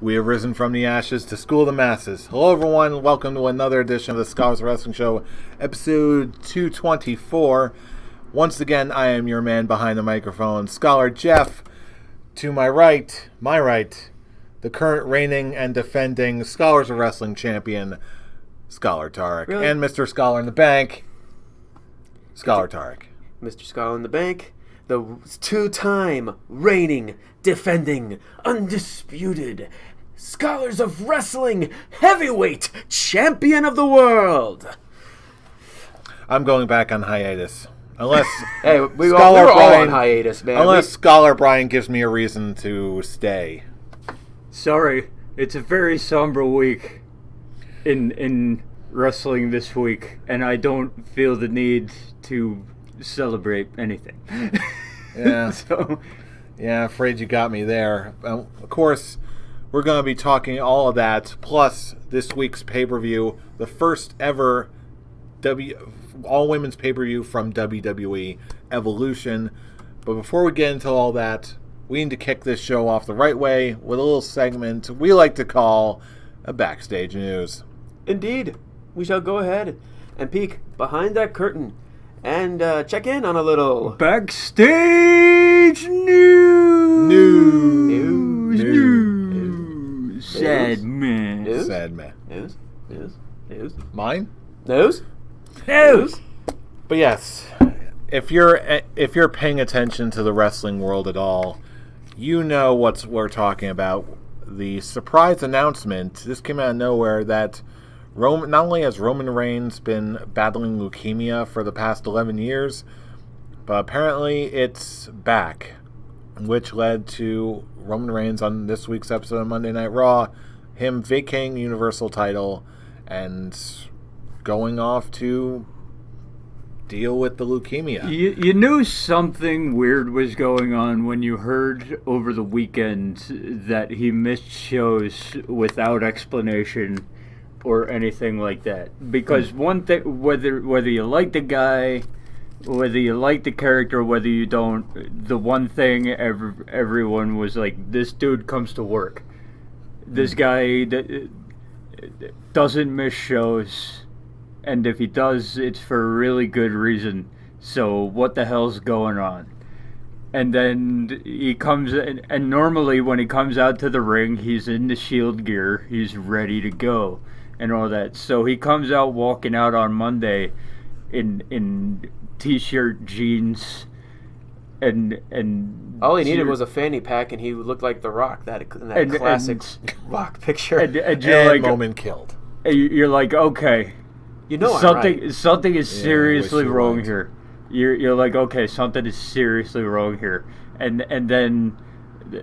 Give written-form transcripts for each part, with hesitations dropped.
We have risen from the ashes to school the masses. Hello, everyone. Welcome to another edition of the Scholars of Wrestling Show, episode 224. Once again, I am your man behind the microphone, Scholar Jeff. To my right, the current reigning and defending Scholars of Wrestling champion, Scholar Tarek. Really? And Mr. Scholar in the Bank, Scholar Tarek. Mr. Scholar in the Bank, the two-time reigning, defending, undisputed Scholars of Wrestling heavyweight champion of the world. I'm going back on hiatus. Unless Hey, we were Scholar all Brian, on hiatus, man. Unless Scholar Brian gives me a reason to stay. Sorry, it's a very somber week in wrestling this week, and I don't feel the need to celebrate anything. Yeah. So, yeah, afraid you got me there. Of course, we're going to be talking all of that, plus this week's pay-per-view, the first ever all-women's pay-per-view from WWE, Evolution. But before we get into all that, we need to kick this show off the right way with a little segment we like to call a Backstage News. Indeed, we shall go ahead and peek behind that curtain and check in on a little backstage news. Sad man. News? Sad man. News? Mine? News? But yes, if you're paying attention to the wrestling world at all, you know what we're talking about. The surprise announcement, this came out of nowhere, that not only has Roman Reigns been battling leukemia for the past 11 years, but apparently it's back, which led to Roman Reigns on this week's episode of Monday Night Raw, him vacating the Universal title and going off to deal with the leukemia. You knew something weird was going on when you heard over the weekend that he missed shows without explanation or anything like that. Because one thing, whether you like the guy, whether you like the character, whether you don't, the one thing everyone was like, this dude comes to work. This guy doesn't miss shows. And if he does, it's for a really good reason. So what the hell's going on? And then he comes in, and normally when he comes out to the ring, he's in the Shield gear. He's ready to go and all that. So he comes out walking out on Monday in t-shirt, jeans, and All he needed was a fanny pack, and he looked like The Rock, that classic Rock picture. And And you're moment killed. You're like, okay. You know something I'm right. something is Yeah, seriously I wish you wrong weren't. here. You're like, okay, something is seriously wrong here. And then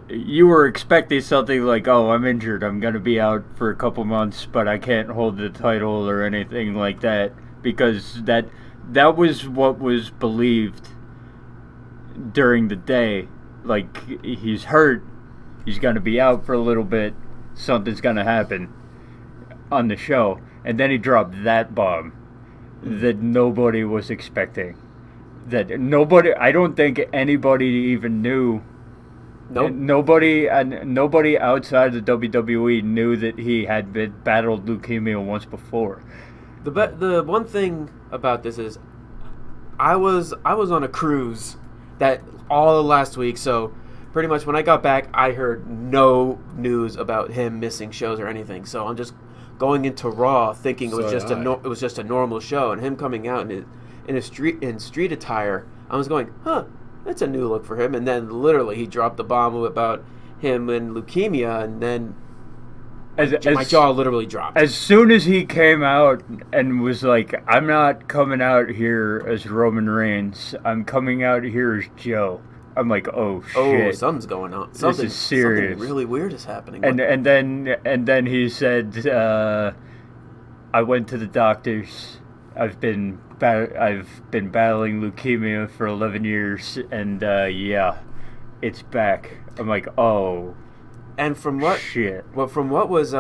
you were expecting something like, oh, I'm injured, I'm gonna be out for a couple months, but I can't hold the title or anything like that, because that was what was believed during the day. Like, he's hurt, he's gonna be out for a little bit, something's gonna happen on the show. And then he dropped that bomb that nobody was expecting. I don't think anybody even knew. Nope. Nobody outside the WWE knew that he had battled leukemia once before. The one thing about this is, I was on a cruise that all of last week, so pretty much when I got back, I heard no news about him missing shows or anything. So I'm just going into Raw thinking it was just a normal show, and him coming out in street attire, I was going, that's a new look for him. And then literally he dropped the bomb about him and leukemia, and then my jaw literally dropped. As soon as he came out and was like, I'm not coming out here as Roman Reigns, I'm coming out here as Joe. I'm like, oh shit! Oh, something's going on. This is serious. Something really weird is happening. And then he said, I went to the doctors. I've been battling leukemia for 11 years, and yeah, it's back. I'm like, oh. And from what was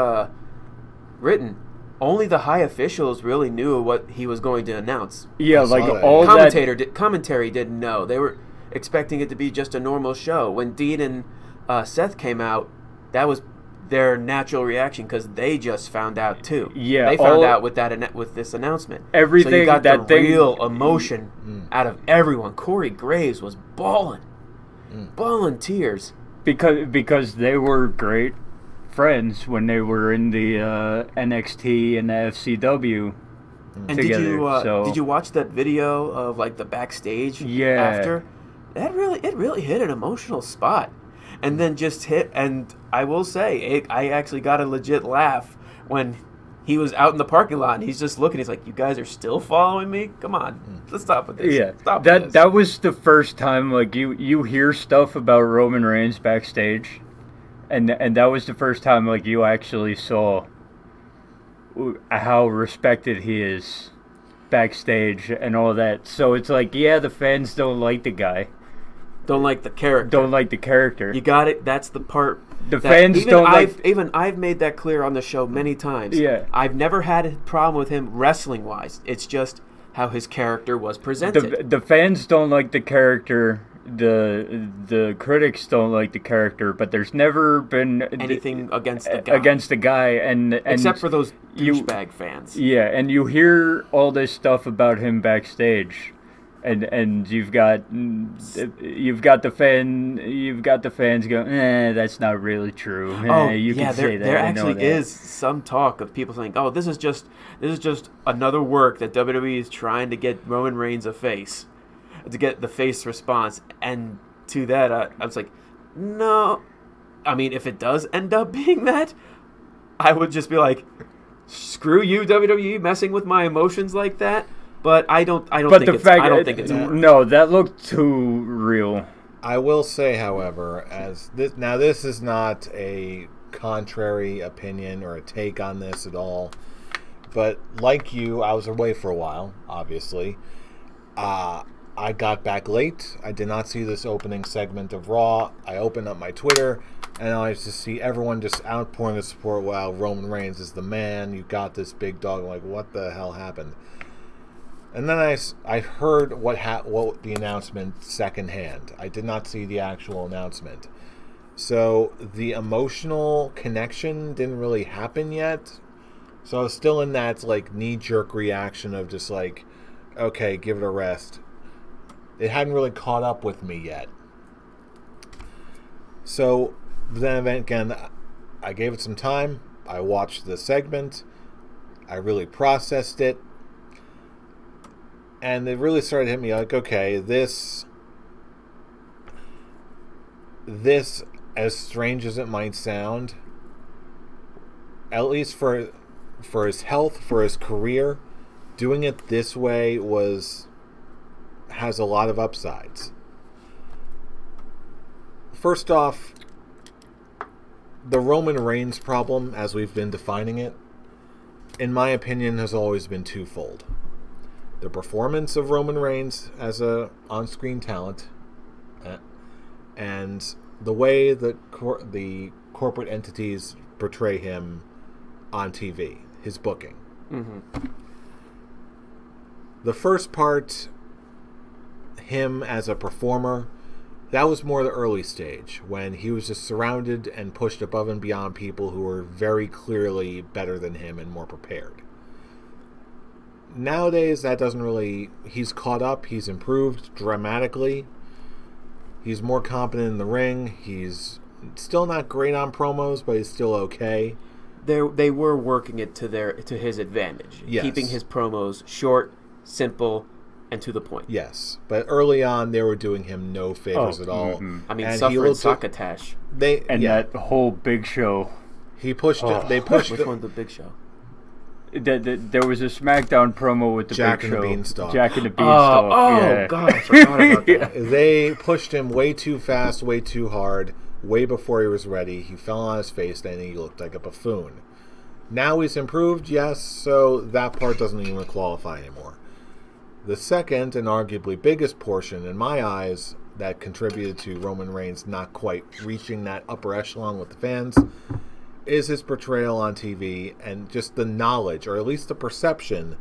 written, only the high officials really knew what he was going to announce. Yeah, like all commentary didn't know. They were expecting it to be just a normal show. When Dean and Seth came out, that was their natural reaction because they just found out too. Yeah, they found out with this announcement. Everything so you got that the real emotion out of everyone. Corey Graves was bawling tears because they were great friends when they were in the NXT and the FCW. And together, did you watch that video of like the backstage Yeah. after? It really hit an emotional spot, and then just hit. And I will say, I actually got a legit laugh when he was out in the parking lot and he's just looking. He's like, "You guys are still following me? Come on, let's stop with this." Yeah, Stop with this. that was the first time like you hear stuff about Roman Reigns backstage, and that was the first time like you actually saw how respected he is backstage and all that. So it's like, yeah, the fans don't like the guy. Don't like the character. Don't like the character. You got it. That's the part. The fans don't like. Even I've made that clear on the show many times. Yeah. I've never had a problem with him wrestling wise. It's just how his character was presented. The fans don't like the character. The critics don't like the character, but there's never been anything against the guy. And except for those douchebag fans. Yeah, and you hear all this stuff about him backstage. And you've got the fans going, that's not really true. You can say that. There actually is some talk of people saying, "Oh, this is just another work that WWE is trying to get Roman Reigns a face, to get the face response." And to that, I was like, no. I mean, if it does end up being that, I would just be like, screw you, WWE, messing with my emotions like that. But I don't think it's no, that looked too real. I will say, however, this is not a contrary opinion or a take on this at all. But like you, I was away for a while, obviously. I got back late. I did not see this opening segment of Raw. I opened up my Twitter, and I just see everyone just outpouring the support. Wow, Roman Reigns is the man. You got this big dog. I'm like, what the hell happened? And then I heard what the announcement secondhand. I did not see the actual announcement. So the emotional connection didn't really happen yet. So I was still in that like knee-jerk reaction of just like, okay, give it a rest. It hadn't really caught up with me yet. So then again, I gave it some time. I watched the segment. I really processed it. And it really started to hit me like, okay, this, as strange as it might sound, at least for his health, for his career, doing it this way has a lot of upsides. First off, the Roman Reigns problem, as we've been defining it, in my opinion, has always been twofold. The performance of Roman Reigns as a on-screen talent, and the way that the corporate entities portray him on TV, his booking. Mm-hmm. The first part, him as a performer, that was more the early stage, when he was just surrounded and pushed above and beyond people who were very clearly better than him and more prepared. Nowadays, that doesn't really... He's caught up. He's improved dramatically. He's more competent in the ring. He's still not great on promos, but he's still okay. They were working it to his advantage. Yes. Keeping his promos short, simple, and to the point. Yes. But early on, they were doing him no favors at all. Mm-hmm. I mean, suffering succotash. That whole Big Show. He pushed it. They pushed Which one's the Big Show? There was a SmackDown promo with the Jack Big and Show. the Beanstalk. Jack and the Beanstalk. Oh, God, I forgot about that. They pushed him way too fast, way too hard, way before he was ready. He fell on his face, and he looked like a buffoon. Now he's improved, yes, so that part doesn't even qualify anymore. The second and arguably biggest portion, in my eyes, that contributed to Roman Reigns not quite reaching that upper echelon with the fans is his portrayal on TV and just the knowledge, or at least the perception,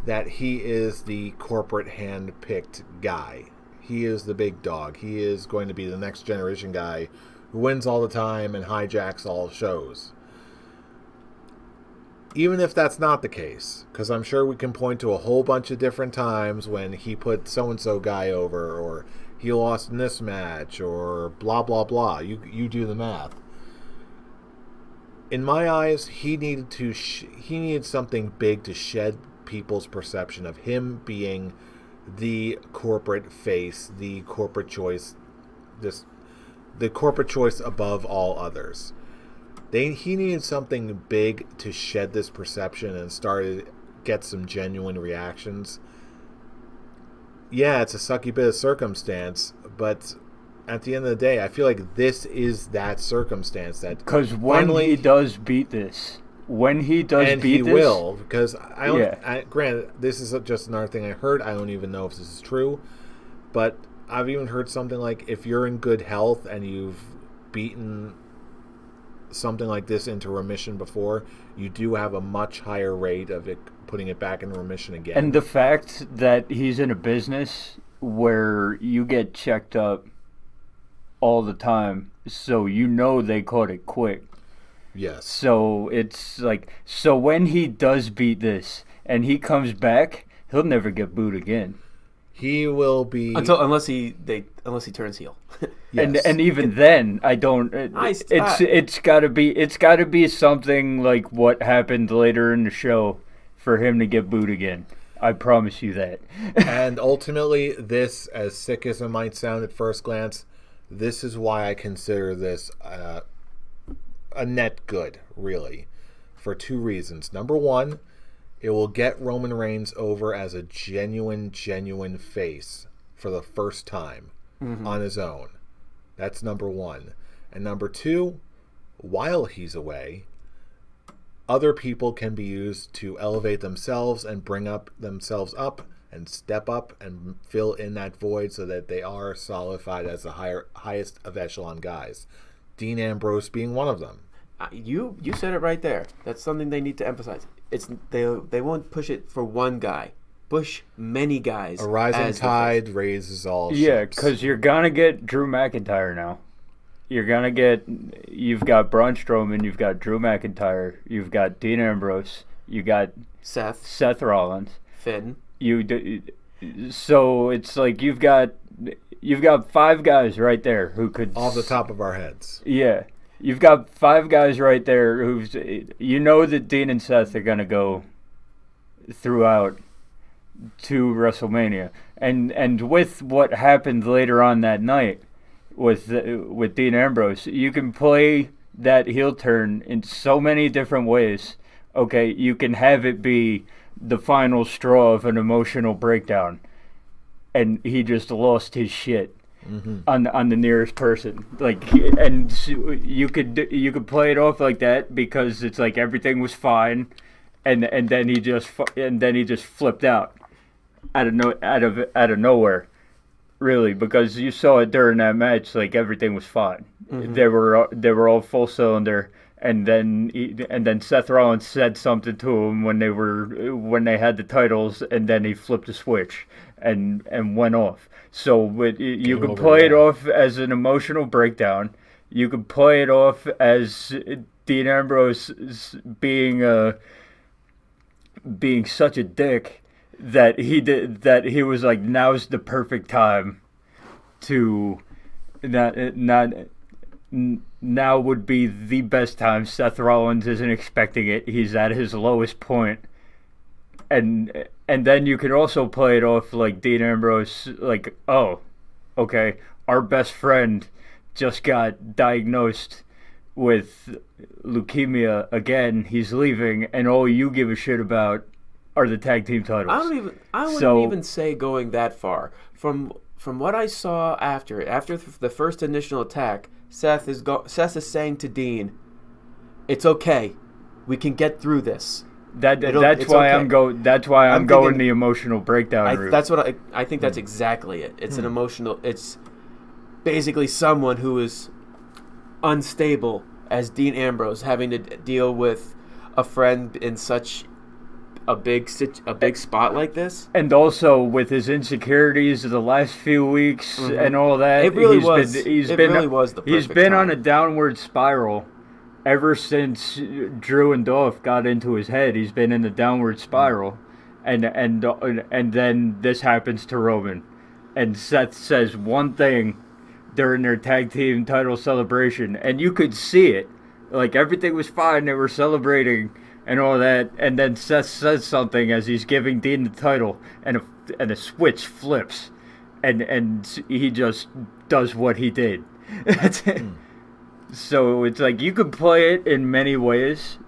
that he is the corporate hand-picked guy. He is the big dog. He is going to be the next generation guy who wins all the time and hijacks all shows. Even if that's not the case, because I'm sure we can point to a whole bunch of different times when he put so-and-so guy over, or he lost in this match, or blah, blah, blah. You do the math. In my eyes, he needed something big to shed people's perception of him being the corporate face, the corporate choice, the corporate choice above all others. He needed something big to shed this perception and get some genuine reactions. Yeah, it's a sucky bit of circumstance, but at the end of the day, I feel like this is that circumstance that because when he does beat this, and he will, because granted, this is just another thing I heard. I don't even know if this is true, but I've even heard something like if you're in good health and you've beaten something like this into remission before, you do have a much higher rate of it putting it back in remission again. And the fact that he's in a business where you get checked up all the time, so they caught it quick. Yes. So it's like, so when he does beat this and he comes back, he'll never get booed again. He will be unless he turns heel. Yes. And even then, I don't. It's got to be something like what happened later in the show for him to get booed again. I promise you that. And ultimately, this, as sick as it might sound at first glance, this is why I consider this a net good, really, for two reasons. Number one, it will get Roman Reigns over as a genuine face for the first time on his own. That's number one. And number two, while he's away, other people can be used to elevate themselves and bring themselves up and step up and fill in that void so that they are solidified as the highest of echelon guys. Dean Ambrose being one of them. You said it right there. That's something they need to emphasize. They won't push it for one guy. Push many guys. A rising tide raises all ships. Yeah, because you're gonna get Drew McIntyre now. You've got Braun Strowman, you've got Drew McIntyre, you've got Dean Ambrose, you got Seth Rollins, Finn. So it's like you've got 5 guys right there who could off the top of our heads. Yeah. You've got 5 guys right there that Dean and Seth are going to go throughout to WrestleMania. And with what happened later on that night with Dean Ambrose, you can play that heel turn in so many different ways. Okay, you can have it be the final straw of an emotional breakdown, and he just lost his shit. On the nearest person, and you could play it off like that because it's like everything was fine, and then he just flipped out out of nowhere, really, because you saw it during that match, like everything was fine. They were all full cylinder, and then Seth Rollins said something to him when they had the titles, and then he flipped a switch and went off. So you could play it off as an emotional breakdown. You could play it off as Dean Ambrose being such a dick that he was like, now's the perfect time to now would be the best time. Seth Rollins isn't expecting it. He's at his lowest point. And then you could also play it off like Dean Ambrose, like, oh, okay, our best friend just got diagnosed with leukemia again. He's leaving, and all you give a shit about are the tag team titles. I wouldn't even say going that far. From what I saw after the first initial attack, Seth is saying to Dean, "It's okay, we can get through this." That's why I'm going the emotional breakdown route. That's what I think. That's exactly it. It's an emotional. It's basically someone who is unstable as Dean Ambrose having to deal with a friend in such a big spot like this. And also with his insecurities of the last few weeks and all that, It really was the perfect He's been time. on a downward spiral ever since Drew and Dolph got into his head. He's been in a downward spiral, and then this happens to Roman, and Seth says one thing during their tag team title celebration, and you could see it, like everything was fine, they were celebrating and all that, and then Seth says something as he's giving Dean the title, and a switch flips, and he just does what he did. That's it. So it's like you could play it in many ways,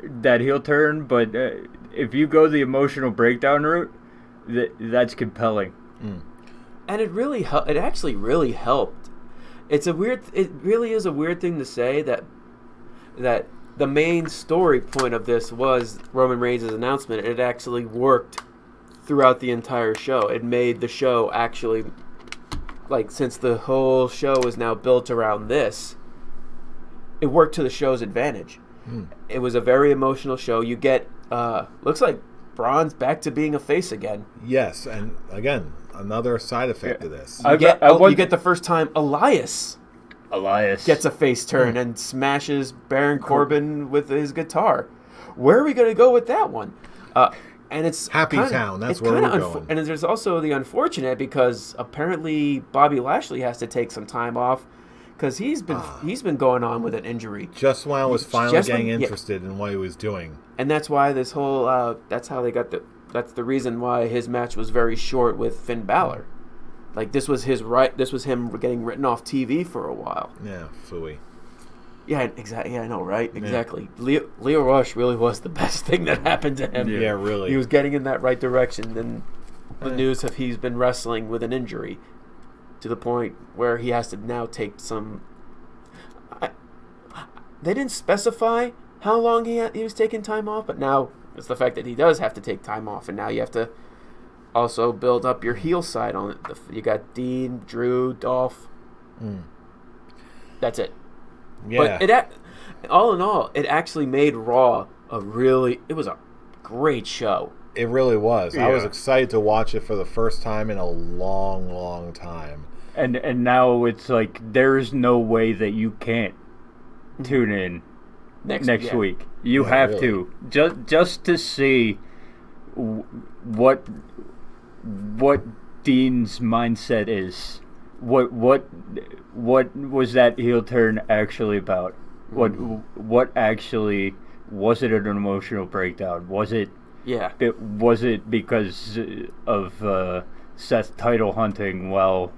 that heel turn, but if you go the emotional breakdown route, that's compelling. And it actually really helped. It really is a weird thing to say that the main story point of this was Roman Reigns' announcement. It actually worked throughout the entire show. It made the show actually, like, since the whole show is now built around this, it worked to the show's advantage. It was a very emotional show. You get, looks like Braun's back to being a face again. Yes, and again, another side effect of this. You get the first time Elias gets a face turn and smashes Baron Corbin with his guitar. Where are we going to go with that one? And it's Happy Town. That's where we're going. And there's also the unfortunate, because apparently Bobby Lashley has to take some time off because he's been going on with an injury. Just when I was finally getting interested in what he was doing. And that's why this whole that's the reason why his match was very short with Finn Balor. Like, this was him getting written off TV for a while. Yeah, phooey. Yeah, exactly. Yeah, I know, right? Exactly. Yeah. Leo Rush really was the best thing that happened to him. Yeah, really. He was getting in that right direction. Then the news of he's been wrestling with an injury to the point where he has to now take some. They didn't specify how long he was taking time off, but now it's the fact that he does have to take time off, and now you have to also build up your heel side on it. You got Dean, Drew, Dolph. That's it. Yeah. But all in all, it actually made Raw it was a great show. It really was. Yeah. I was excited to watch it for the first time in a long, long time. And now it's like there's no way that you can't tune in next week. You have to just to see what Dean's mindset is. What was that heel turn actually about? What actually was it an emotional breakdown? Was it? Yeah. Was it because of Seth title hunting while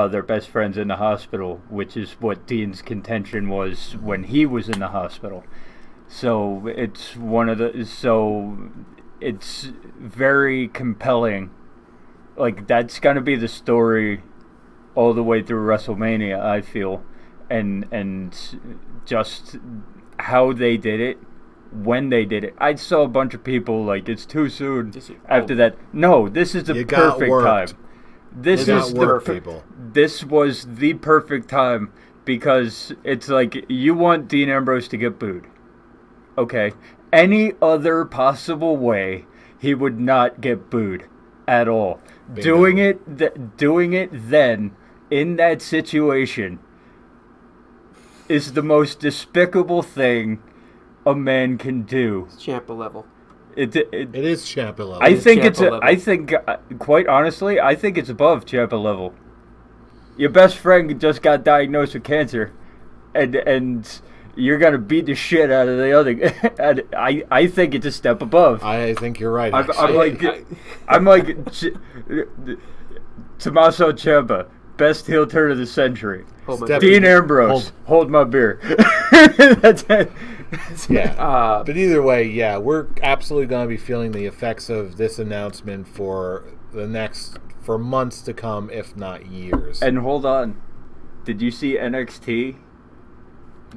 they're best friends in the hospital, which is what Dean's contention was when he was in the hospital. So it's it's very compelling. Like, that's gonna be the story all the way through WrestleMania, I feel, and just how they did it, when they did it. I saw a bunch of people like, it's too soon after that. No, this is the perfect time. This was the perfect time, because it's like, you want Dean Ambrose to get booed. Okay. Any other possible way, he would not get booed at all. Bingo. Doing it then, in that situation, is the most despicable thing a man can do. It's Ciampa level. It is Ciampa level. I think quite honestly, I think it's above Ciampa level. Your best friend just got diagnosed with cancer, and you're gonna beat the shit out of the other. I think it's a step above. I think you're right. I'm like Tommaso Ciampa, best heel turn of the century. Dean Ambrose, hold my beer. That's it. Yeah. But either way, yeah, we're absolutely going to be feeling the effects of this announcement for months to come, if not years. And hold on, did you see NXT?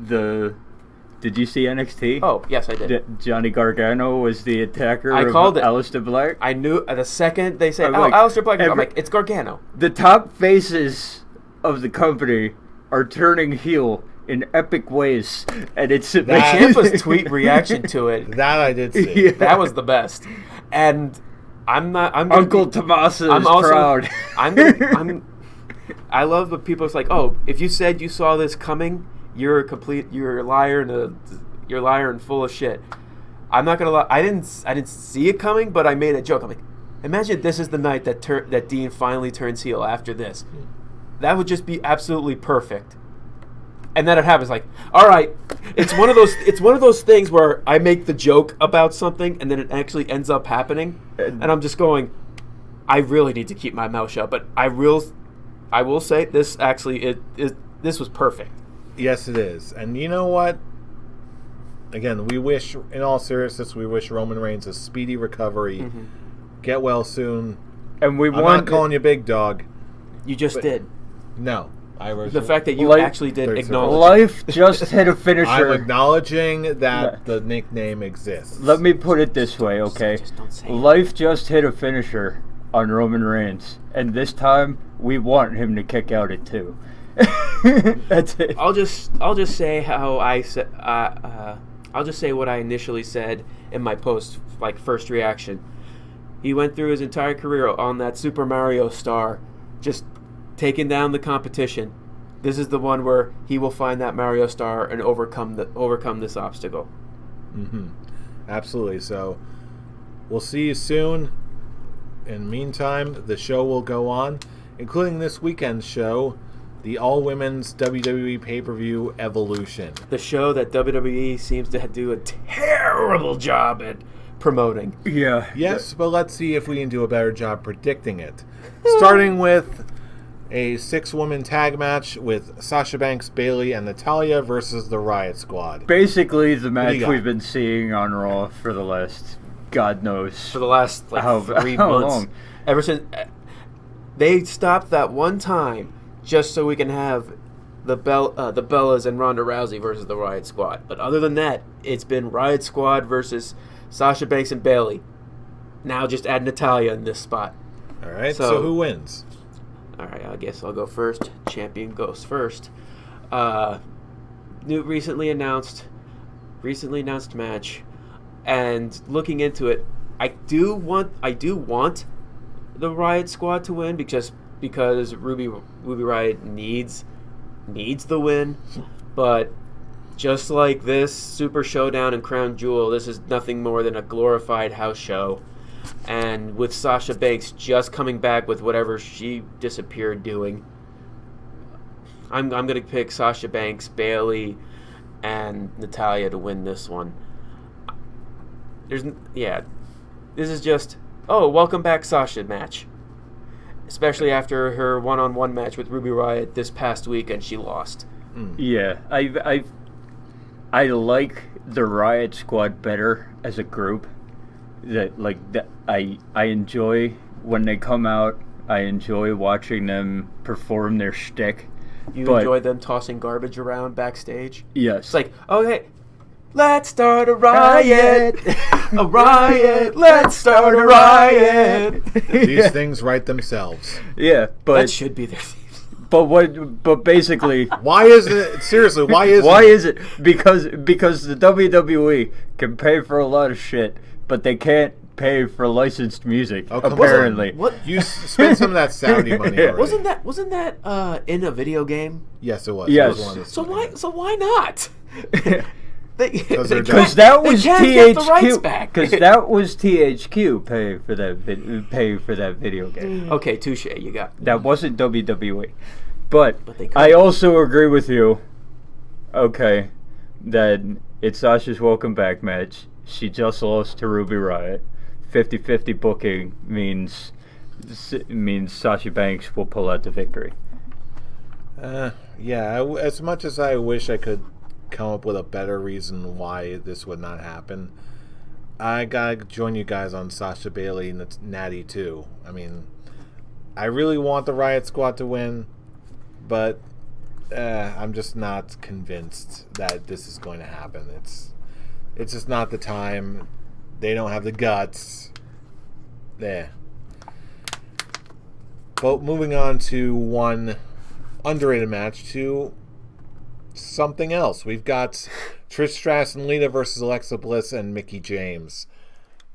Did you see NXT? Oh, yes, I did. Johnny Gargano was the attacker of Aleister Black. I knew the second they said, Aleister Black, I'm like, it's Gargano. The top faces of the company are turning heel in epic ways, and it's Ciampa's tweet reaction to it. That I did see. Yeah. That was the best. And I'm Uncle Tommaso is proud. I love when people are like, oh, if you said you saw this coming, you're a liar and full of shit. I'm not gonna lie, I didn't see it coming, but I made a joke. I'm like, imagine this is the night that Dean finally turns heel after this. That would just be absolutely perfect. And then it happens. Like, all right, it's one of those things where I make the joke about something and then it actually ends up happening, and I'm just going, I really need to keep my mouth shut. But I will say this actually this was perfect. Yes, it is. And you know what? Again, we wish, in all seriousness, Roman Reigns a speedy recovery. Mm-hmm. Get well soon. And I'm not calling you big dog. You just did. No. The fact that you actually did acknowledge life just hit a finisher. I'm acknowledging that the nickname exists. Let me put it this way, okay? Just don't say Life just hit a finisher on Roman Reigns, and this time we want him to kick out at 2. That's it. I'll just say how I said. I'll just say what I initially said in my post, like first reaction. He went through his entire career on that Super Mario star, just taking down the competition. This is the one where he will find that Mario star and overcome this obstacle. Mm-hmm. Absolutely. So we'll see you soon. In the meantime, the show will go on, including this weekend's show, the all-women's WWE pay-per-view Evolution. The show that WWE seems to do a terrible job at promoting. Yeah. Yes, but let's see if we can do a better job predicting it. Starting with a 6-woman tag match with Sasha Banks, Bayley, and Natalya versus the Riot Squad. Basically, the match we've been seeing on Raw for the last, God knows, For the last 3 how months. long? Ever since they stopped that one time just so we can have the Bellas and Ronda Rousey versus the Riot Squad. But other than that, it's been Riot Squad versus Sasha Banks and Bayley. Now just add Natalya in this spot. All right, so who wins? All right, I guess I'll go first. Champion goes first. New recently announced match, and looking into it, I do want the Riot Squad to win because Ruby Riot needs the win, but just like this Super Showdown and Crown Jewel, this is nothing more than a glorified house show. And with Sasha Banks just coming back with whatever she disappeared doing, I'm going to pick Sasha Banks, Bayley, and Natalya to win this one. This is just, welcome back Sasha match. Especially after her one-on-one match with Ruby Riott this past week, and she lost. Yeah, I like the Riot Squad better as a group. I enjoy when they come out. I enjoy watching them perform their shtick. You enjoy them tossing garbage around backstage? Yes. It's like, okay, let's start a riot. A riot. Let's start a riot. These things write themselves. Yeah, but that should be their theme. But basically, why is it? Seriously, why is it? Because the WWE can pay for a lot of shit, but they can't pay for licensed music. Apparently, What? You spent some of that Saudi money already. Wasn't that in a video game? Yes, it was. Yes. It was one of the So why not? Because Because that was THQ. Because that was THQ pay for that video game. Okay, touche. You got. That wasn't WWE. But they could. I also agree with you. Okay, that it's Sasha's welcome back match. She just lost to Ruby Riott. 50-50 booking means Sasha Banks will pull out the victory. As much as I wish I could come up with a better reason why this would not happen, I gotta join you guys on Sasha Bayley and Natty too. I mean, I really want the Riot Squad to win, but I'm just not convinced that this is going to happen. It's just not the time. They don't have the guts. There. But moving on to one underrated match, to something else. We've got Trish Stratus and Lita versus Alexa Bliss and Mickie James.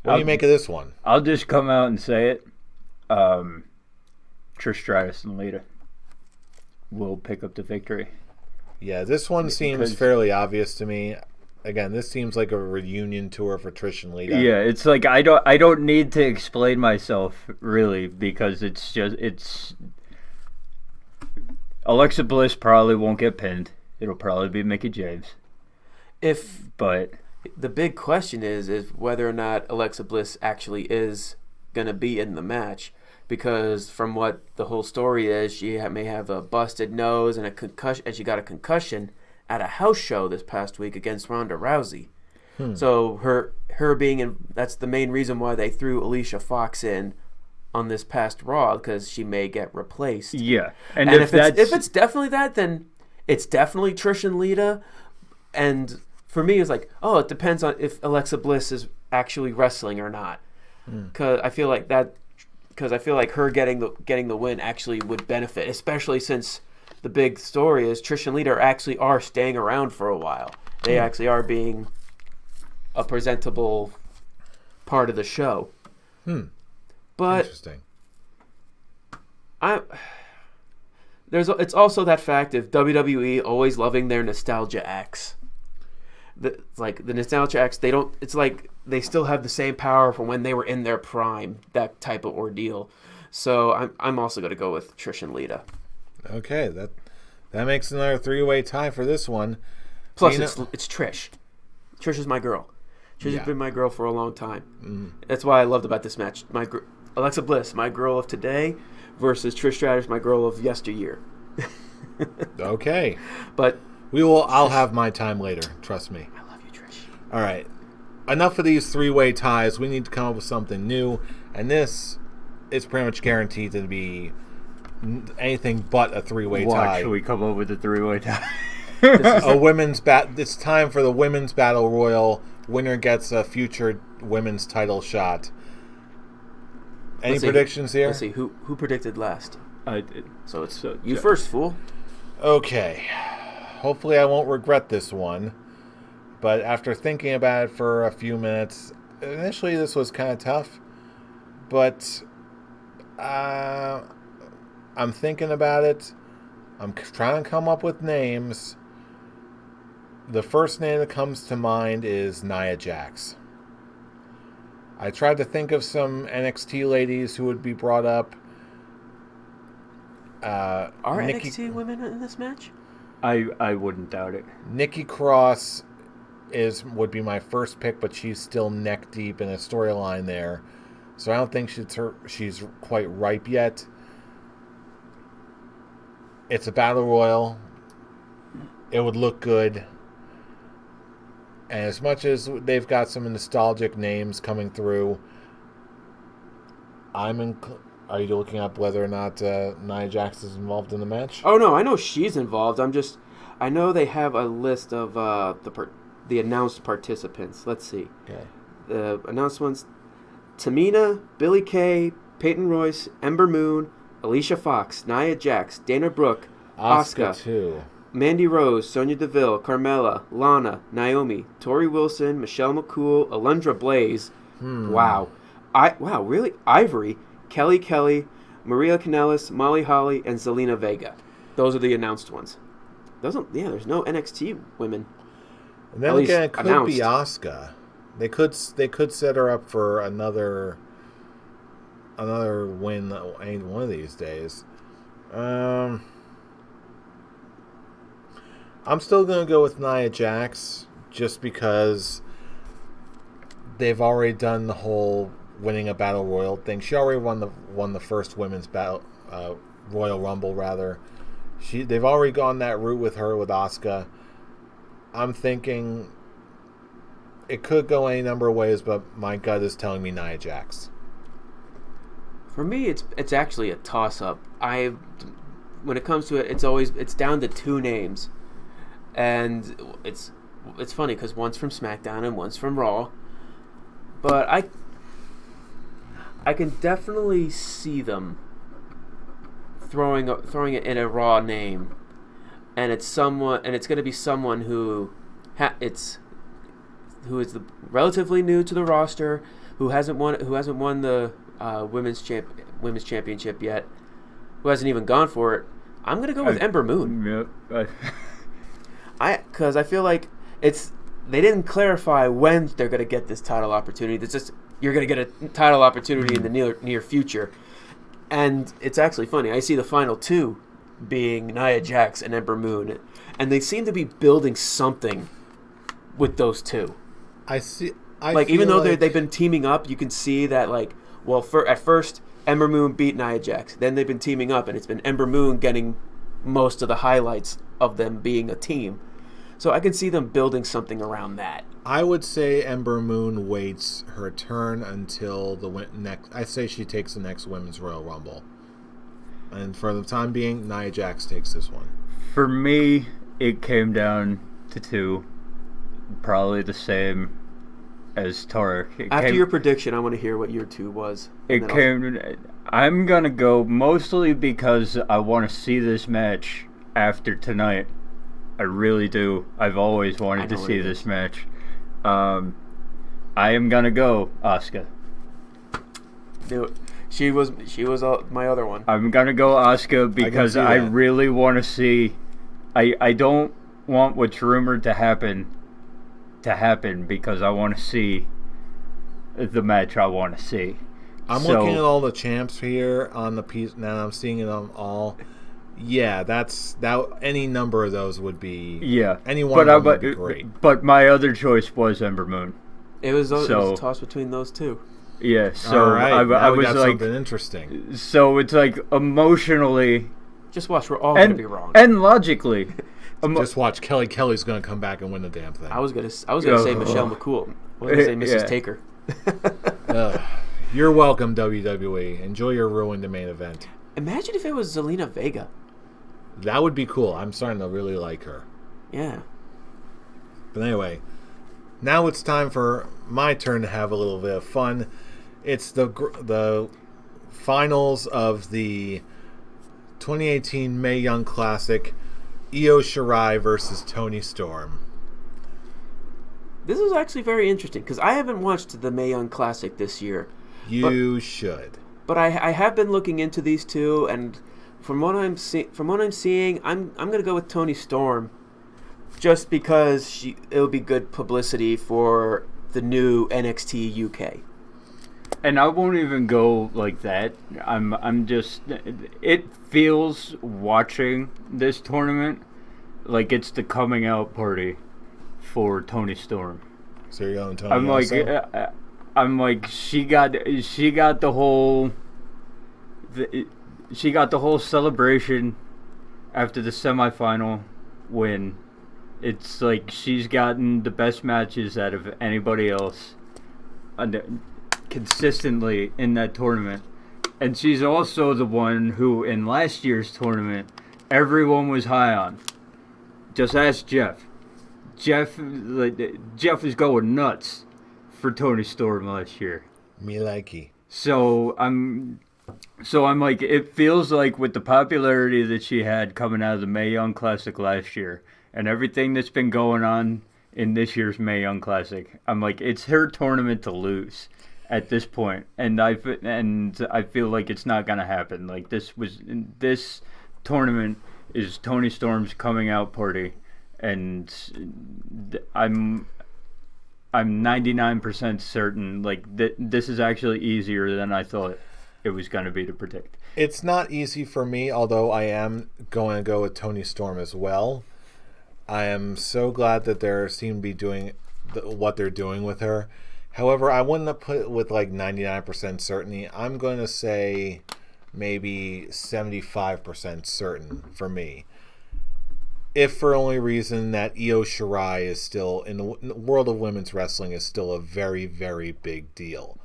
What do you make of this one? I'll just come out and say it. Trish Stratus and Lita will pick up the victory. Yeah, this one seems fairly obvious to me. Again, this seems like a reunion tour for Trish and Lita. Yeah, it's like I don't need to explain myself really, because it's Alexa Bliss probably won't get pinned. It'll probably be Mickie James. But the big question is whether or not Alexa Bliss actually is gonna be in the match, because from what the whole story is, she may have a busted nose and a concussion, and she got a concussion at a house show this past week against Ronda Rousey. So her being in, that's the main reason why they threw Alicia Fox in on this past Raw, because she may get replaced. Yeah, and if it's definitely that, then it's definitely Trish and Lita. And for me, it's like, it depends on if Alexa Bliss is actually wrestling or not. Because I feel like her getting the win actually would benefit, especially since the big story is Trish and Lita actually are staying around for a while. They actually are being a presentable part of the show. But interesting. It's also that fact of WWE always loving their nostalgia acts. The nostalgia acts, it's like they still have the same power from when they were in their prime, that type of ordeal. So I'm also going to go with Trish and Lita. Okay, that makes another three-way tie for this one. Plus, it's Trish. Trish is my girl. Trish has been my girl for a long time. That's why I loved about this match. Alexa Bliss, my girl of today, versus Trish Stratus, my girl of yesteryear. Okay, but I'll have my time later. Trust me. I love you, Trish. All right, enough of these three-way ties. We need to come up with something new, and this is pretty much guaranteed to be anything but a three-way tie. Should we come up with a three-way tie? It's time for the women's battle royal. Winner gets a future women's title shot. Any predictions here? Let's see who predicted last. I did. So it's you first, fool. Okay. Hopefully I won't regret this one. But after thinking about it for a few minutes, initially this was kind of tough. But I'm thinking about it. I'm trying to come up with names. The first name that comes to mind is Nia Jax. I tried to think of some NXT ladies who would be brought up. Are NXT women in this match? I wouldn't doubt it. Nikki Cross would be my first pick, but she's still neck deep in a storyline there, so I don't think she's quite ripe yet. It's a battle royal. It would look good. And as much as they've got some nostalgic names coming through, are you looking up whether or not Nia Jax is involved in the match? Oh no, I know she's involved. I know they have a list of the announced participants. Let's see. Okay. The announced ones: Tamina, Billie Kay, Peyton Royce, Ember Moon, Alicia Fox, Nia Jax, Dana Brooke, Asuka too. Mandy Rose, Sonya Deville, Carmella, Lana, Naomi, Tori Wilson, Michelle McCool, Alundra Blaze. Wow. Really? Ivory, Kelly, Maria Kanellis, Molly Holly, and Zelina Vega. Those are the announced ones. There's no NXT women. And then again, it could be Asuka. They could set her up for another win any one of these days. I'm still going to go with Nia Jax just because they've already done the whole winning a battle royal thing. She already won the first women's battle Royal Rumble rather. They've already gone that route with her with Asuka. I'm thinking it could go any number of ways, but my gut is telling me Nia Jax. For me, it's actually a toss up. When it comes to it, it's down to two names. And it's funny because one's from SmackDown and one's from Raw, but I can definitely see them throwing it in a Raw name. and it's going to be someone who who is relatively new to the roster, who hasn't won the women's championship yet, who hasn't even gone for it. I'm going to go with Ember Moon. Yep. Because I feel like they didn't clarify when they're going to get this title opportunity. It's just you're going to get a title opportunity in the near future. And it's actually funny. I see the final two being Nia Jax and Ember Moon, and they seem to be building something with those two. Even though they've been teaming up, you can see that at first Ember Moon beat Nia Jax, then they've been teaming up, and it's been Ember Moon getting most of the highlights of them being a team. So I can see them building something around that. I would say Ember Moon waits her turn until I say she takes the next Women's Royal Rumble. And for the time being, Nia Jax takes this one. For me, it came down to two. Probably the same as Tarek. After your prediction, I want to hear what your two was. I'm going to go mostly because I want to see this match after tonight. I really do. I've always wanted to see this match. I am going to go Asuka. Do it. She was my other one. I'm going to go Asuka because I really want to see. I don't want what's rumored to happen because I want to see the match I want to see. I'm looking at all the champs here on the piece now. I'm seeing them all. Yeah, any number of those would be. Yeah, any one of them would be great. But my other choice was Ember Moon. It was a toss between those two. Yeah, so all right, I was got like something interesting. So it's like emotionally. Just watch, we're all going to be wrong. And logically. Just watch. Kelly's going to come back and win the damn thing. I was gonna say Michelle McCool. I was going to say Mrs. Taker. You're welcome, WWE. Enjoy your ruined main event. Imagine if it was Zelina Vega. That would be cool. I'm starting to really like her. Yeah. But anyway, now it's time for my turn to have a little bit of fun. It's the finals of the 2018 Mae Young Classic. Io Shirai versus Toni Storm. This is actually very interesting because I haven't watched the Mae Young Classic this year. You should. But I have been looking into these two, and from what I'm seeing, I'm gonna go with Toni Storm, just because it'll be good publicity for the new NXT UK. And I won't even go like that. I'm just. It feels watching this tournament like it's the coming out party for Toni Storm. So you're going Toni. I'm like she got the whole celebration after the semifinal win. It's like she's gotten the best matches out of anybody else consistently in that tournament. And she's also the one who, in last year's tournament, everyone was high on. Just ask Jeff. Jeff is going nuts for Toni Storm last year. Me likey. So I'm like, it feels like with the popularity that she had coming out of the Mae Young Classic last year, and everything that's been going on in this year's Mae Young Classic, I'm like, it's her tournament to lose at this point, and I feel like it's not gonna happen. Like this tournament is Toni Storm's coming out party, and I'm 99% certain like this is actually easier than I thought it was gonna be to predict. It's not easy for me, although I am going to go with Toni Storm as well. I am so glad that they seem to be doing what they're doing with her. However, I wouldn't have put it with like 99% certainty. I'm going to say maybe 75% certain for me. If for only reason that Io Shirai is still, in the world of women's wrestling, is still a very, very big deal.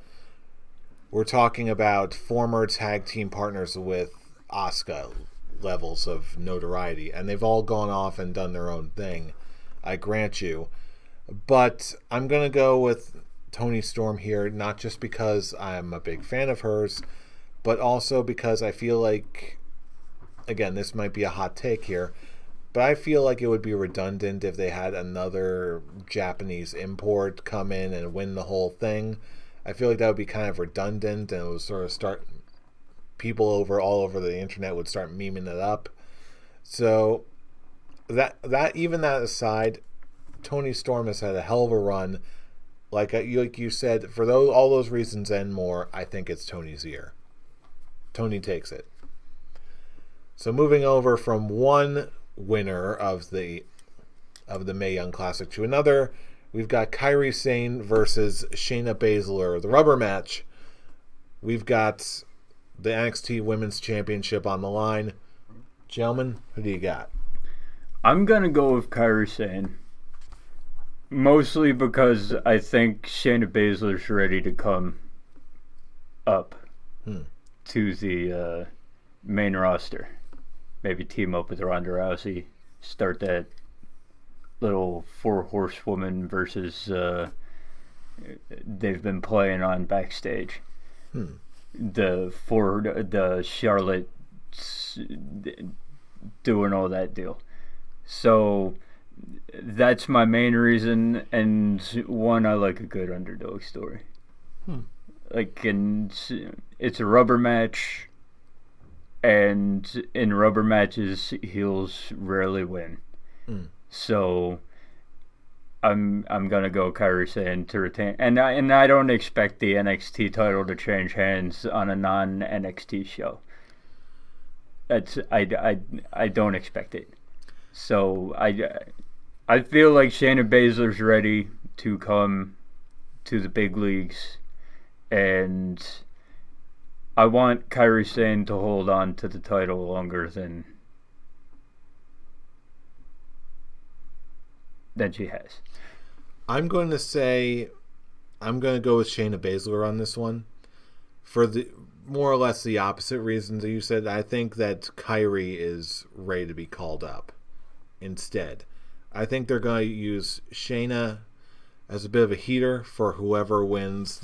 We're talking about former tag team partners with Asuka levels of notoriety, and they've all gone off and done their own thing, I grant you. But I'm going to go with Toni Storm here, not just because I'm a big fan of hers, but also because I feel like, again, this might be a hot take here, But I feel like it would be redundant if they had another Japanese import come in and win the whole thing. I feel like that would be kind of redundant, and it would sort of start people all over the internet would start memeing it up. So that aside, Tony Storm has had a hell of a run. Like you said, for all those reasons and more, I think it's Tony's year. Tony takes it. So moving over from one winner of the Mae Young Classic to another, we've got Kairi Sane versus Shayna Baszler, the rubber match. We've got the NXT Women's Championship on the line. Gentlemen, who do you got? I'm going to go with Kairi Sane. Mostly because I think Shayna Baszler's ready to come up to the main roster. Maybe team up with Ronda Rousey. Start that little 4-horsewoman versus they've been playing on backstage. The Charlotte doing all that deal. So that's my main reason, and one, I like a good underdog story. And it's a rubber match, and in rubber matches, heels rarely win. So I'm gonna go Kairi Sane to retain, and I don't expect the NXT title to change hands on a non-NXT show. I don't expect it. So I feel like Shayna Baszler's ready to come to the big leagues, and I want Kairi Sane to hold on to the title longer than she has. I'm going to go with Shayna Baszler on this one for the more or less the opposite reasons that you said. I think that Kairi is ready to be called up instead. I think they're going to use Shayna as a bit of a heater for whoever wins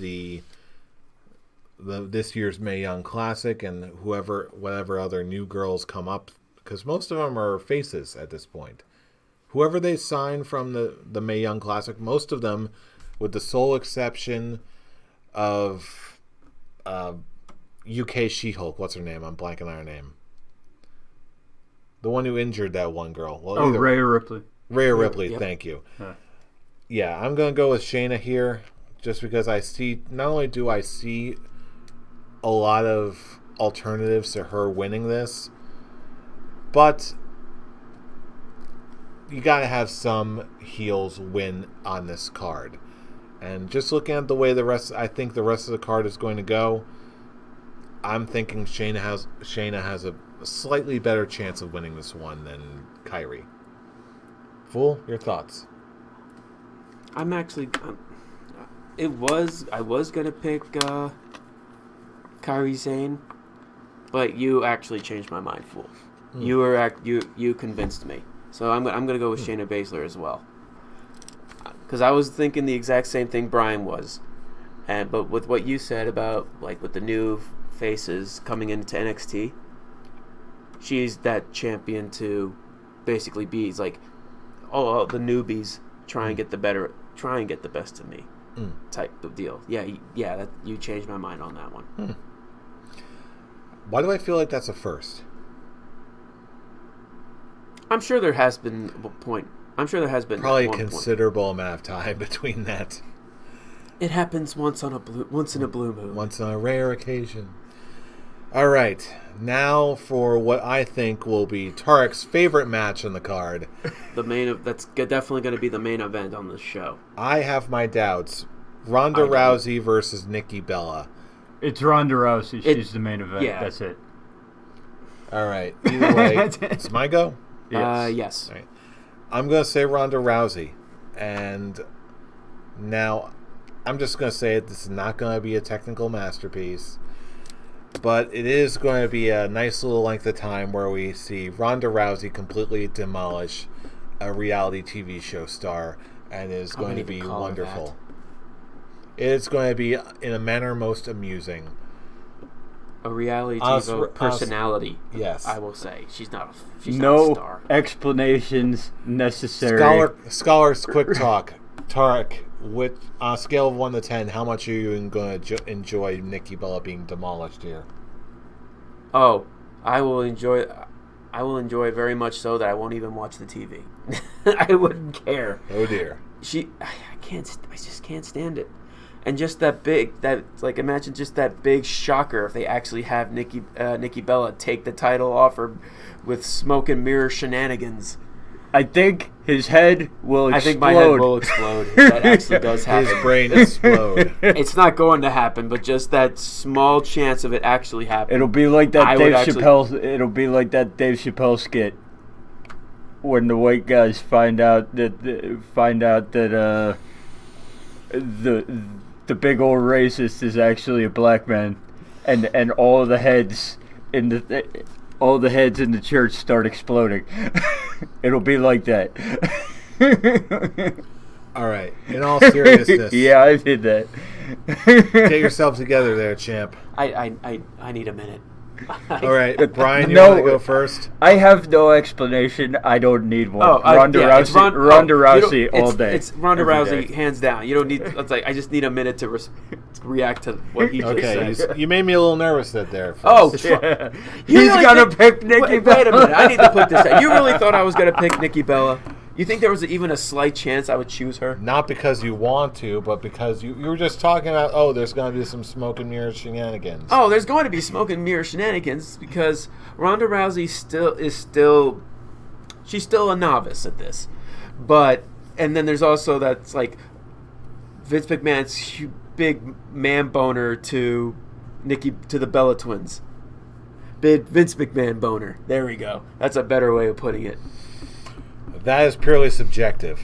this year's Mae Young Classic, and whatever other new girls come up, because most of them are faces at this point. Whoever they sign from the Mae Young Classic, most of them, with the sole exception of UK She-Hulk, what's her name? I'm blanking on her name. The one who injured that one girl. Well, Rhea Ripley. Rhea Ripley, yep. Thank you. Huh. Yeah, I'm going to go with Shayna here, just because not only do I see a lot of alternatives to her winning this, but you got to have some heels win on this card. And just looking at the way I think the rest of the card is going to go, I'm thinking Shayna has a slightly better chance of winning this one than Kairi. Fool, your thoughts? I was gonna pick Kairi Sane, but you actually changed my mind, Fool. You convinced me. So I'm gonna go with Shayna Baszler as well, because I was thinking the exact same thing Brian was, but with what you said about with the new faces coming into NXT, she's that champion to basically be the newbies try and get the best of me type of deal. Yeah, you changed my mind on that one. Why do I feel like that's a first? I'm sure there has been a point. I'm sure there has been probably a considerable amount of time between that. It happens once in a blue moon. Once on a rare occasion. All right, now for what I think will be Tarek's favorite match on the card. That's definitely going to be the main event on this show. I have my doubts. Ronda Rousey versus Nikki Bella. It's Ronda Rousey. She's the main event. Yeah. That's it. All right. Either way, it's my go? Yes. All right. I'm going to say Ronda Rousey. And now I'm just going to say it. This is not going to be a technical masterpiece. But it is going to be a nice little length of time where we see Ronda Rousey completely demolish a reality TV show star, and it is going to be wonderful. It is going to be in a manner most amusing. a reality Us- TV us- personality. Yes. I will say she's not a No star. explanations necessary. Scholars, quick talk. Tarek, with on a scale of 1 to 10, how much are you going to enjoy Nikki Bella being demolished here? Oh, I will enjoy it very much so that I won't even watch the TV. I wouldn't care. Oh dear. I just can't stand it. And just imagine just that big shocker if they actually have Nikki Bella take the title off her with smoke and mirror shenanigans. I think his head will explode. I think my head will explode. That actually does happen. His brain explode. It's not going to happen, but just that small chance of it actually happening. It'll be like that It'll be like that Dave Chappelle skit when the white guys find out that the big old racist is actually a black man, and all the heads in the church start exploding. It'll be like that. All right. In all seriousness. Yeah, I did that. Get yourself together there, champ. I need a minute. All right. Brian, you No. want to go first? I have no explanation. I don't need one. It's Ronda Rousey all day. It's Ronda every Rousey, day. hands down. You don't need. It's like I just need a minute to react to what he just Okay. said. You made me a little nervous there. Oh, Yeah. You He's really gonna think- pick Nikki wait a Bella. minute. I need to put this out. You really thought I was going to pick Nikki Bella? You think there was even a slight chance I would choose her? Not because you want to, but because you were just talking about, there's going to be some smoke and mirrors shenanigans. Oh, there's going to be smoke and mirror shenanigans because Ronda Rousey she's still a novice at this. And then there's also that's like Vince McMahon's big man boner to the Bella twins. Big Vince McMahon boner. There we go. That's a better way of putting it. That is purely subjective.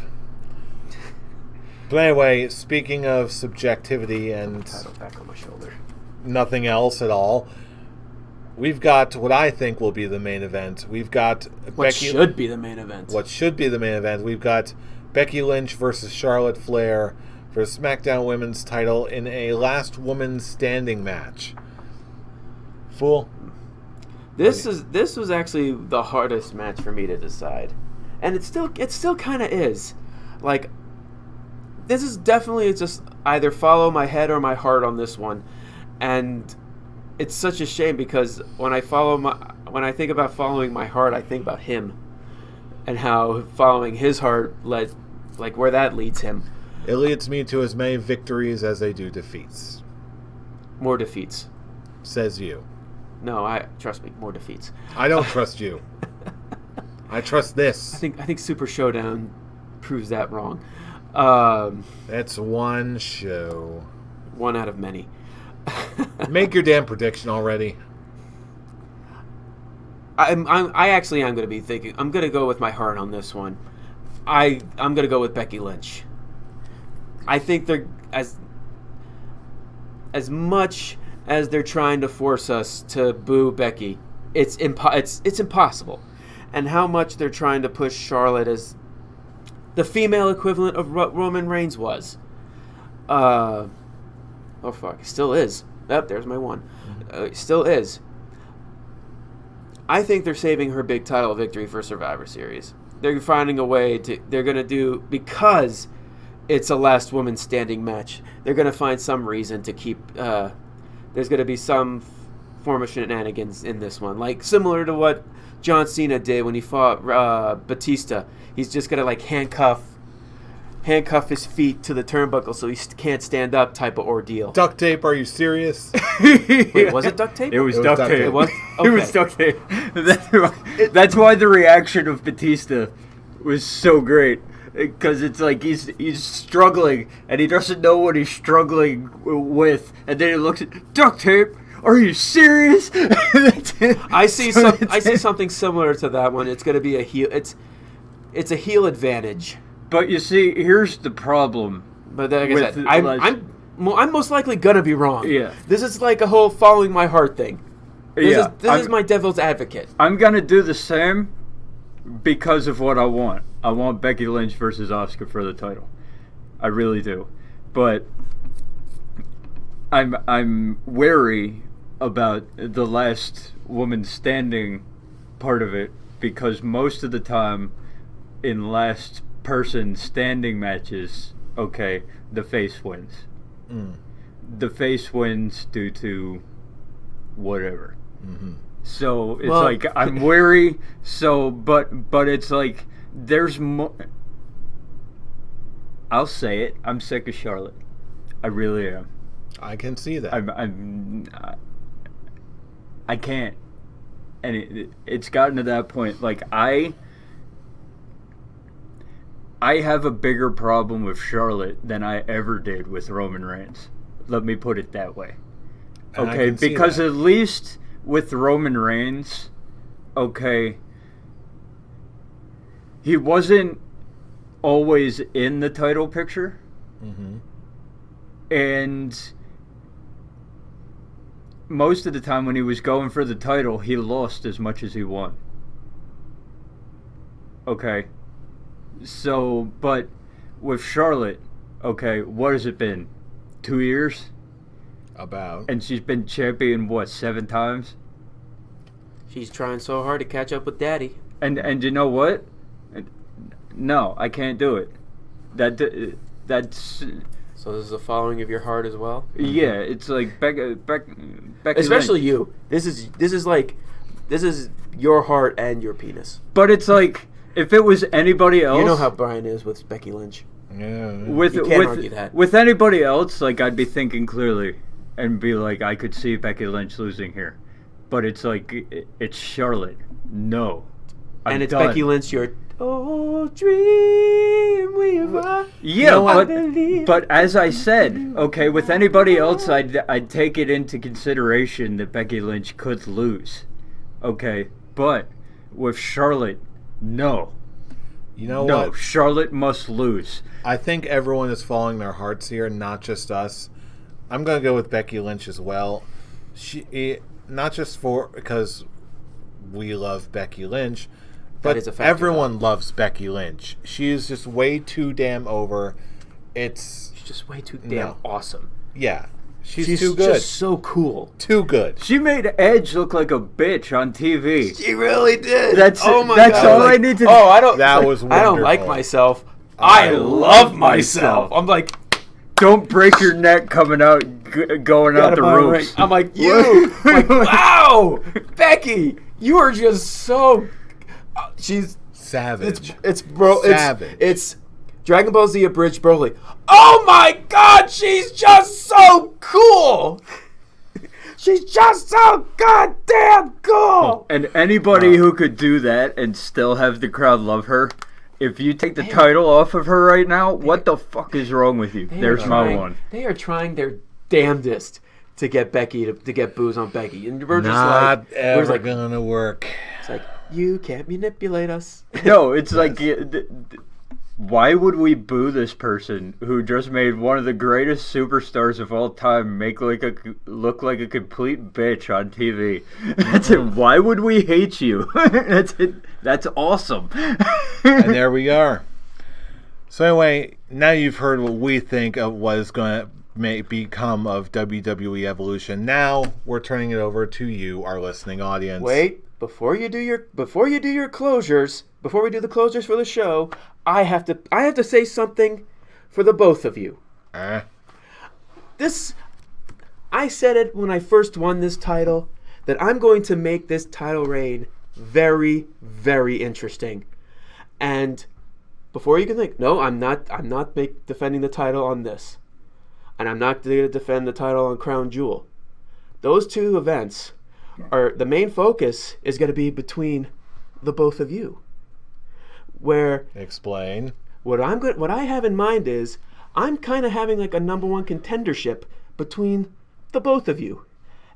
But anyway, speaking of subjectivity and Title back on my shoulder. nothing else at all, we've got what I think will be the main event. We've got What should be the main event. What should be the main event. We've got Becky Lynch versus Charlotte Flair for the SmackDown Women's title in a last woman standing match. Fool. This was actually the hardest match for me to decide. And it still kind of is. Like, this is definitely just either follow my head or my heart on this one. And it's such a shame because when I think about following my heart, I think about him and how following his heart led, like where that leads him. It leads me to as many victories as they do defeats. More defeats. Says you. No, trust me, more defeats. I don't trust you. I trust this. I think Super Showdown proves that wrong. That's one show. One out of many. Make your damn prediction already. I actually am going to be thinking. I'm going to go with my heart on this one. I'm going to go with Becky Lynch. I think they're as much as they're trying to force us to boo Becky, it's impossible. And how much they're trying to push Charlotte as the female equivalent of what Roman Reigns was. Oh fuck, still is. Yep, there's my one. Still is. I think they're saving her big title victory for Survivor Series. They're finding a way to. They're gonna do, because it's a last woman standing match. They're gonna find some reason to keep. There's gonna be some form of shenanigans in this one, like similar to what John Cena did when he fought Batista. He's just gonna like handcuff his feet to the turnbuckle so he can't stand up type of ordeal. Duct tape, are you serious? Wait, was it duct tape? It was duct tape. It was? It was duct tape. That's why the reaction of Batista was so great. Because it's like he's struggling and he doesn't know what he's struggling with, and then he looks at duct tape. Are you serious? I see something similar to that one. It's going to be a heel. It's a heel advantage. But you see, here's the problem. But like I said, I'm most likely gonna be wrong. Yeah. This is like a whole following my heart thing. This Yeah, is my devil's advocate. I'm gonna do the same because of what I want. I want Becky Lynch versus Asuka for the title. I really do. But I'm wary about the last woman standing part of it, because most of the time in last person standing matches, okay, the face wins. The face wins due to whatever. So it's like I'm wary. So, but it's like there's more. I'll say it. I'm sick of Charlotte. I really am. I can see that. I can't, and it's gotten to that point. Like I have a bigger problem with Charlotte than I ever did with Roman Reigns. Let me put it that way. And Okay, because at least with Roman Reigns, okay, he wasn't always in the title picture. And most of the time when he was going for the title, he lost as much as he won. Okay. So, but with Charlotte, okay, what has it been? 2 years? About. And she's been champion, what, 7 times? She's trying so hard to catch up with Daddy. And you know what? No, I can't do it. That's... So this is a following of your heart as well? Yeah, it's like Becky Especially Lynch. you. This is your heart and your penis. But it's like, if it was anybody else... You know how Brian is with Becky Lynch. Yeah. You can't argue that. With anybody else, like, I'd be thinking clearly and be like, I could see Becky Lynch losing here. But it's like, it's Charlotte. No. And it's done. Becky Lynch, your dream weaver. Yeah, but as I said, okay, with anybody else, I'd take it into consideration that Becky Lynch could lose. Okay, but with Charlotte, no. You know No, what? Charlotte must lose. I think everyone is following their hearts here, not just us. I'm going to go with Becky Lynch as well. Not just because we love Becky Lynch, but is a fact, everyone loves Becky Lynch. She is just way too damn over. She's just way too damn awesome. Yeah. She's too good. Just so cool. Too good. She made Edge look like a bitch on TV. She really did. That's God. all I need to do. Oh, I don't. That was I don't like wonderful. myself. I love myself. I'm like, Don't break your neck coming out, going out the ropes. I'm like, you. Like, wow, Becky, you are just so. She's Savage. It's bro. Savage. It's Dragon Ball Z abridged Broly. Oh my God, she's just so cool. She's just so goddamn cool. And anybody who could do that and still have the crowd love her, if you take the title off of her right now, what the fuck is wrong with you? There's my one. They are trying their damnedest to get Becky to get booze on Becky, and we're just Not like, ever gonna work. It's like, you can't manipulate us. No, it's like, why would we boo this person who just made one of the greatest superstars of all time look like a complete bitch on TV? That's it. Why would we hate you? That's it. That's awesome. And there we are. So anyway, now you've heard what we think of what is going to become of WWE Evolution. Now we're turning it over to you, our listening audience. Wait, before you do your closures, before we do the closures for the show, I have to say something for the both of you. I said it when I first won this title that I'm going to make this title reign very, very interesting. And before you can think, no, I'm not defending the title on this. And I'm not going to defend the title on Crown Jewel. Those two events are the main focus is going to be between the both of you. Where Explain. what I have in mind is I'm kind of having like a number one contendership between the both of you,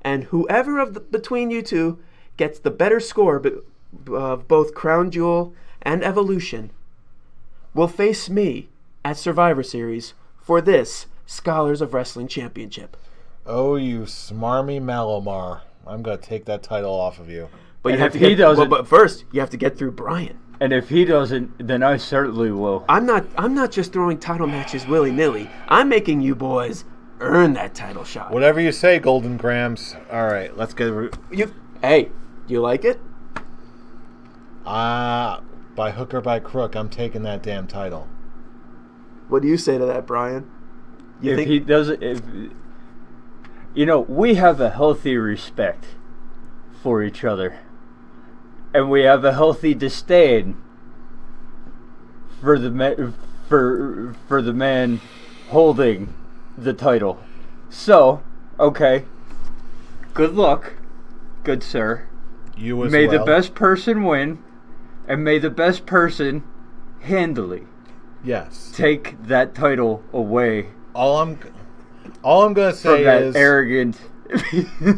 and whoever between you two gets the better score of both Crown Jewel and Evolution will face me at Survivor Series for this Scholars of Wrestling Championship. Oh, you smarmy Malamar. I'm going to take that title off of you. But And if he doesn't- but first you have to get through Brian. And if he doesn't, then I certainly will. I'm not just throwing title matches willy-nilly. I'm making you boys earn that title shot. Whatever you say, Golden Grams. All right, let's get... Hey, do you like it? By hook or by crook, I'm taking that damn title. What do you say to that, Brian? He doesn't... we have a healthy respect for each other. And we have a healthy disdain for the man holding the title. So, okay. Good luck, good sir. You as May well. the best person win, and may the best person handily take that title away. All I'm gonna say from that is arrogant.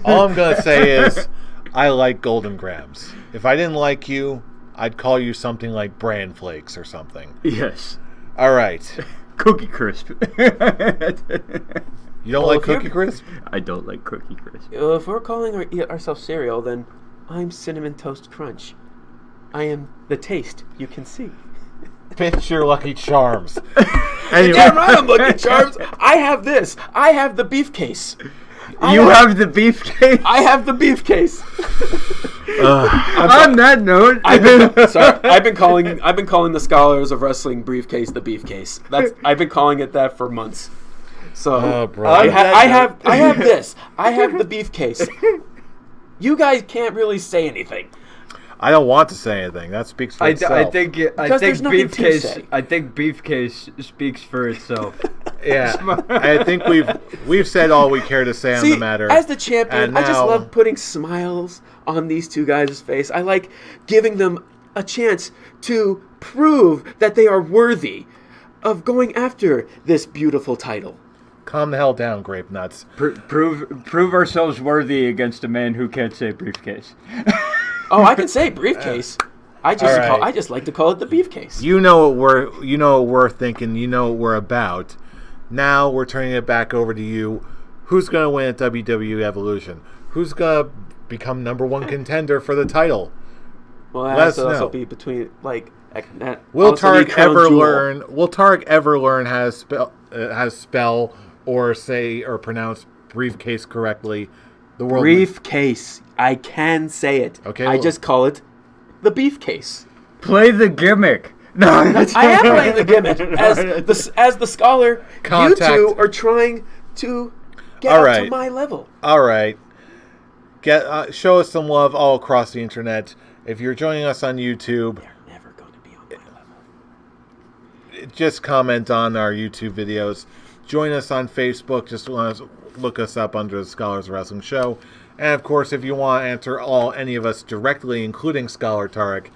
all I'm gonna say is I like Golden Grams. If I didn't like you, I'd call you something like Bran Flakes or something. Yes. All right. Cookie Crisp. You don't like Cookie Crisp? I don't like Cookie Crisp. If we're calling ourselves cereal, then I'm Cinnamon Toast Crunch. I am the taste you can see. Pitch your Lucky Charms. Anyway. Damn right, I'm Lucky Charms. I have this. I have the beef case. You have the beef case? I have the beef case. On that note, I've been calling the Scholars of Wrestling briefcase the beef case. I've been calling it that for months. So I have this. I have the beef case. You guys can't really say anything. I don't want to say anything. That speaks for itself. I think Beefcase speaks for itself. Yeah, I think we've said all we care to say on the matter. As the champion, I just love putting smiles on these two guys' face. I like giving them a chance to prove that they are worthy of going after this beautiful title. Calm the hell down, Grape Nuts. Prove ourselves worthy against a man who can't say briefcase. Oh, I can say briefcase. I just like to call it the beefcase. You know what we're thinking. You know what we're about. Now we're turning it back over to you. Who's going to win at WWE Evolution? Who's going to become number one contender for the title? Well, that has to also be between Will Tarek ever learn how to spell or say or pronounce briefcase correctly? The world briefcase. I can say it. Okay. I just call it the beefcase. Play the gimmick. No, I am playing the gimmick as the scholar. You two are trying to get up to my level. All right. Show us some love all across the internet. If you're joining us on YouTube, they're never going to be on my level. Just comment on our YouTube videos. Join us on Facebook. Just look us up under the Scholars of Wrestling Show. And of course, if you want to answer any of us directly, including Scholar Tarek,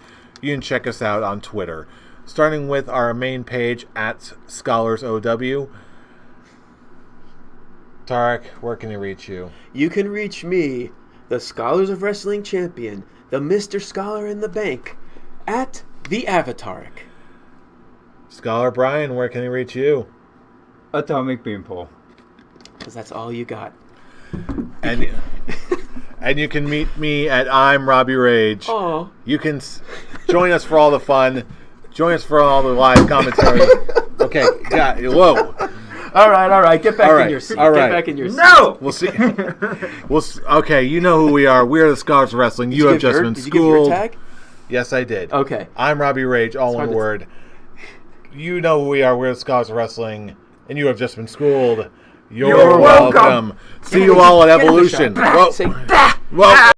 you can check us out on Twitter. Starting with our main page at ScholarsOW. Tarek, where can you reach you? You can reach me, the Scholars of Wrestling champion, the Mr. Scholar in the Bank, at the Avataric. Scholar Brian, where can he reach you? Atomic Beanpole. Because that's all you got. And you can meet me at I'm Robbie Rage. Aww. You can join us for all the fun. Join us for all the live commentary. Okay, whoa. All right. Get back in your seat. All right. Get back in your seat. No! We'll see. Okay, you know who we are. We're the Scholars of Wrestling. You have just been schooled. Did you give your tag? Yes, I did. Okay. I'm Robbie Rage, all one word. You know who we are. We're the Scholars of Wrestling, and you have just been schooled. You're welcome. See you all at Evolution. Whoa.